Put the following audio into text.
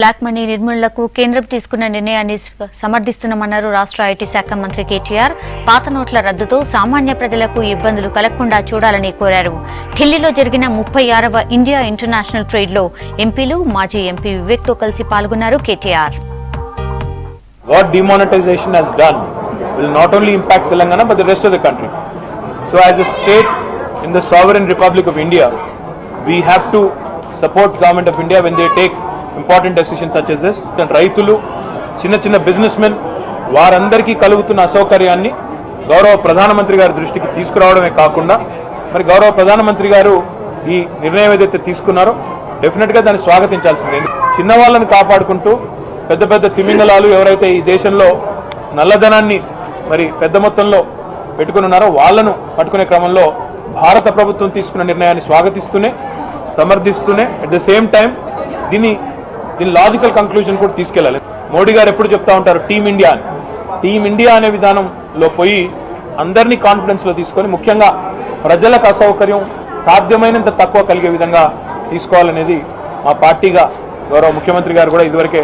Black money నిర్మూలనకు కేంద్రం తీసుకున్న నిర్ణయాన్ని సమర్థిస్తున్నామన్నారు రాష్ట్ర ఐటీ శాఖ మంత్రి కేటీఆర్. పాత నోట్ల రద్దుతో సామాన్య ప్రజలకు ఇబ్బందులు కలగకుండా చూడాలని కోరారు. ఢిల్లీలో జరిగిన 36వ ఇండియా ఇంటర్నేషనల్ ట్రేడ్ లో ఎంపీలు, మాజీ ఎంపీ వివేక్ తో కలిసి పాల్గొన్నారు KTR. What demonetization has done will not only impact Telangana but the rest of the country. So as a state in the sovereign Republic of India, we have to support government of India when they take important decisions such as this. And రైతులు, చిన్న businessmen వారందరికీ కలుగుతున్న అసౌకర్యాన్ని గౌరవ ప్రధానమంత్రి గారి దృష్టికి తీసుకురావడమే కాకుండా మరి గౌరవ ప్రధానమంత్రి గారు ఈ నిర్ణయం ఏదైతే తీసుకున్నారో డెఫినెట్ గా దాన్ని స్వాగతించాల్సిందే. చిన్న వాళ్ళని కాపాడుకుంటూ పెద్ద తిమింగలాలు ఎవరైతే ఈ దేశంలో నల్లధనాన్ని మరి పెద్ద మొత్తంలో పెట్టుకుని ఉన్నారో వాళ్లను పట్టుకునే క్రమంలో భారత ప్రభుత్వం తీసుకున్న నిర్ణయాన్ని స్వాగతిస్తూనే సమర్థిస్తూనే అట్ ద సేమ్ టైం దీని లాజికల్ కంక్లూజన్ కూడా తీసుకెళ్లాలి. మోడీ గారు ఎప్పుడు చెప్తా ఉంటారు టీమ్ ఇండియా అనే విధానంలో పోయి అందరినీ కాన్ఫిడెన్స్ లో తీసుకొని ముఖ్యంగా ప్రజలకు అసౌకర్యం సాధ్యమైనంత తక్కువ కలిగే విధంగా తీసుకోవాలనేది మా పార్టీగా గౌరవ ముఖ్యమంత్రి గారు కూడా ఇదివరకే